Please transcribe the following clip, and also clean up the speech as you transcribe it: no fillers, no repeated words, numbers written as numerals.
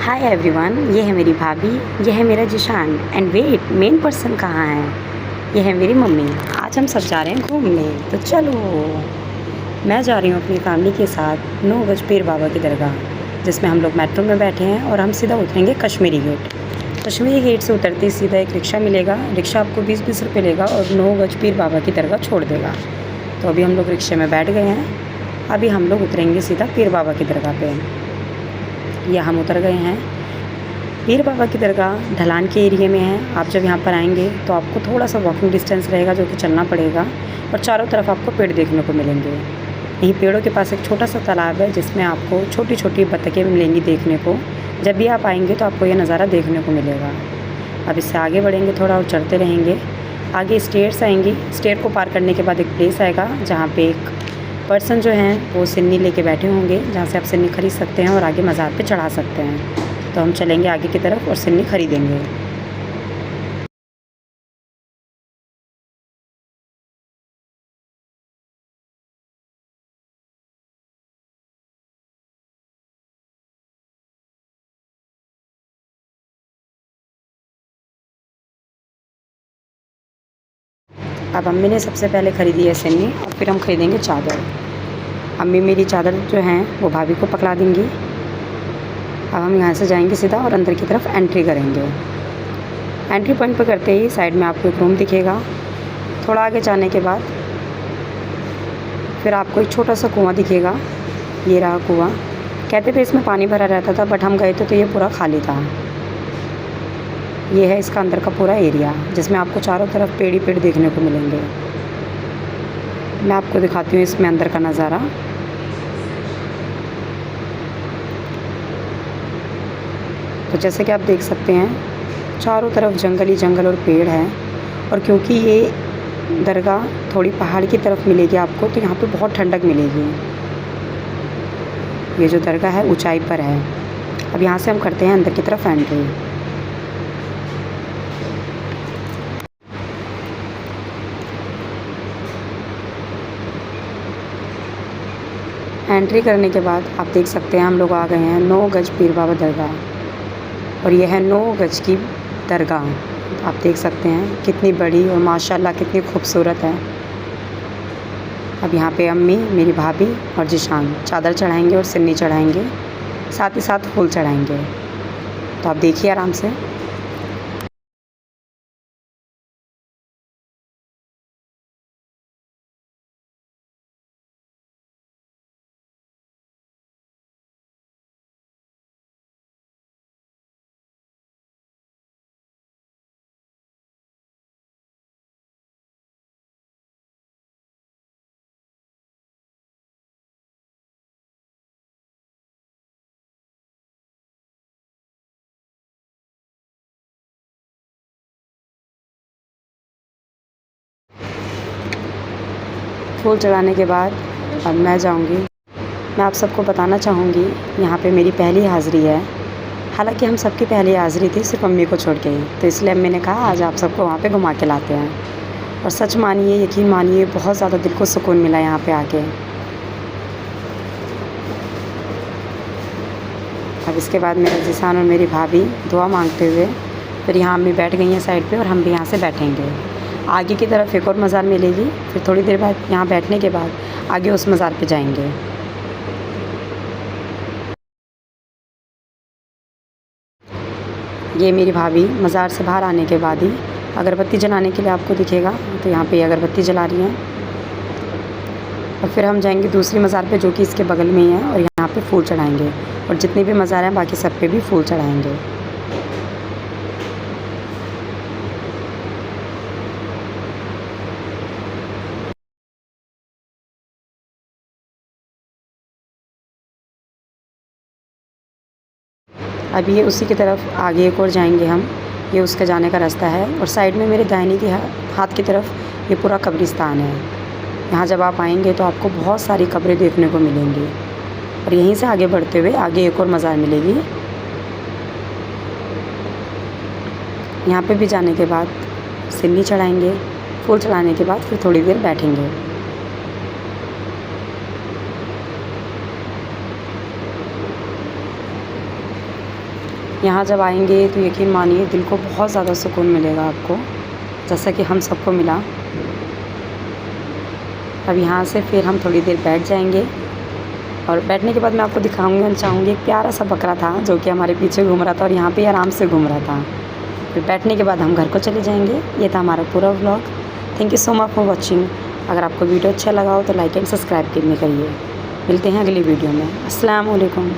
Hi everyone, ये है मेरी भाभी, ये है मेरा Zishan and wait, main person कहाँ है? ये है मेरी मम्मी। आज हम सब जा रहे हैं घूमने, तो चलो। मैं जा रही हूँ अपनी फैमिली के साथ 9 गज पीर बाबा की दरगाह, जिसमें हम लोग मेट्रो में बैठे हैं और हम सीधा उतरेंगे कश्मीरी गेट। कश्मीरी गेट से उतरते ही सीधा एक रिक्शा मिलेगा। रिक्शा आपको 20-20 रुपये लेगा और 9 गज पीर बाबा की दरगाह छोड़ देगा। तो अभी हम लोग रिक्शे में बैठ गए हैं। अभी हम लोग उतरेंगे सीधा पीर बाबा की दरगाह पे। या हम उतर गए हैं। पीर बाबा की दरगाह ढलान के एरिए में है। आप जब यहाँ पर आएंगे तो आपको थोड़ा सा वॉकिंग डिस्टेंस रहेगा, जो कि चलना पड़ेगा, और चारों तरफ आपको पेड़ देखने को मिलेंगे। यहीं पेड़ों के पास एक छोटा सा तालाब है, जिसमें आपको छोटी छोटी बतखें मिलेंगी देखने को। जब भी आप आएंगे तो आपको ये नज़ारा देखने को मिलेगा। अब इससे आगे बढ़ेंगे थोड़ा और चढ़ते रहेंगे। आगे स्टेयर्स आएंगी। स्टेयर को पार करने के बाद एक प्लेस आएगा, जहाँ पे एक पर्सन जो हैं वो सिन्नी लेके बैठे होंगे, जहाँ से आप सिन्नी खरीद सकते हैं और आगे मज़ार पे चढ़ा सकते हैं। तो हम चलेंगे आगे की तरफ और सिन्नी खरीदेंगे। अब अम्मी ने सबसे पहले ख़रीदी है सिन्नी, और फिर हम ख़रीदेंगे चादर। अम्मी मेरी चादर जो हैं वो भाभी को पकड़ा देंगी। अब हम यहाँ से जाएंगे सीधा और अंदर की तरफ एंट्री करेंगे। एंट्री पॉइंट पर करते ही साइड में आपको एक रूम दिखेगा। थोड़ा आगे जाने के बाद फिर आपको एक छोटा सा कुआं दिखेगा। ये रहा कुआं। कहते थे इसमें पानी भरा रहता था, बट हम गए थे तो ये पूरा खाली था। ये है इसका अंदर का पूरा एरिया, जिसमें आपको चारों तरफ पेड़ ही पेड़ देखने को मिलेंगे। मैं आपको दिखाती हूँ इसमें अंदर का नज़ारा। तो जैसे कि आप देख सकते हैं, चारों तरफ जंगल ही जंगल और पेड़ हैं। और क्योंकि ये दरगाह थोड़ी पहाड़ की तरफ मिलेगी आपको, तो यहाँ पे बहुत ठंडक मिलेगी। ये जो दरगाह है ऊंचाई पर है। अब यहाँ से हम करते हैं अंदर की तरफ एंट्री। एंट्री करने के बाद आप देख सकते हैं हम लोग आ गए हैं 9 गज पीर बाबा दरगाह। और यह है 9 गज की दरगाह। आप देख सकते हैं कितनी बड़ी और माशाल्लाह कितनी खूबसूरत है। अब यहाँ पे अम्मी, मेरी भाभी और जिशान चादर चढ़ाएंगे और सिन्नी चढ़ाएंगे, साथ ही साथ फूल चढ़ाएंगे। तो आप देखिए आराम से। फूल चढ़ाने के बाद अब मैं जाऊंगी। मैं आप सबको बताना चाहूँगी, यहाँ पे मेरी पहली हाज़िरी है। हालांकि हम सबकी पहली हाज़िरी थी, सिर्फ अम्मी को छोड़ के ही। तो इसलिए अम्मी ने कहा आज आप सबको वहाँ पे घुमा के लाते हैं। और सच मानिए, यकीन मानिए, बहुत ज़्यादा दिल को सुकून मिला यहाँ पे आके। अब इसके बाद मेरा जिसान और मेरी भाभी दुआ मांगते हुए फिर यहाँ अम्मी बैठ गई हैं साइड पे, और हम भी यहाँ से बैठेंगे। आगे की तरफ एक और मज़ार मिलेगी। फिर थोड़ी देर बाद यहाँ बैठने के बाद आगे उस मज़ार पे जाएंगे। ये मेरी भाभी मज़ार से बाहर आने के बाद ही अगरबत्ती जलाने के लिए आपको दिखेगा। तो यहाँ पे अगरबत्ती जला रही हैं। और फिर हम जाएंगे दूसरी मज़ार पे, जो कि इसके बगल में ही है, और यहाँ पे फूल चढ़ाएंगे। और जितने भी मज़ार हैं बाकी सब पे भी फूल चढ़ाएंगे। अब ये उसी की तरफ आगे एक और जाएंगे हम। ये उसके जाने का रास्ता है। और साइड में मेरे दाहिनी की हाथ की तरफ ये पूरा कब्रिस्तान है। यहाँ जब आप आएंगे तो आपको बहुत सारी कब्रें देखने को मिलेंगी। और यहीं से आगे बढ़ते हुए आगे एक और मज़ार मिलेगी। यहाँ पे भी जाने के बाद सिन्नी चढ़ाएंगे। फूल चढ़ाने के बाद फिर थोड़ी देर बैठेंगे। यहाँ जब आएंगे तो यकीन मानिए दिल को बहुत ज़्यादा सुकून मिलेगा आपको, जैसा कि हम सबको मिला। अब यहाँ से फिर हम थोड़ी देर बैठ जाएंगे और बैठने के बाद मैं आपको दिखाऊंगी चाहूँगी एक प्यारा सा बकरा था जो कि हमारे पीछे घूम रहा था और यहाँ पे आराम से घूम रहा था। फिर बैठने के बाद हम घर को चले जाएंगे। ये था हमारा पूरा vlog. Thank you so much for watching. अगर आपको वीडियो अच्छा लगा हो तो लाइक एंड सब्सक्राइब करिए। मिलते हैं अगली वीडियो में। अस्सलाम वालेकुम।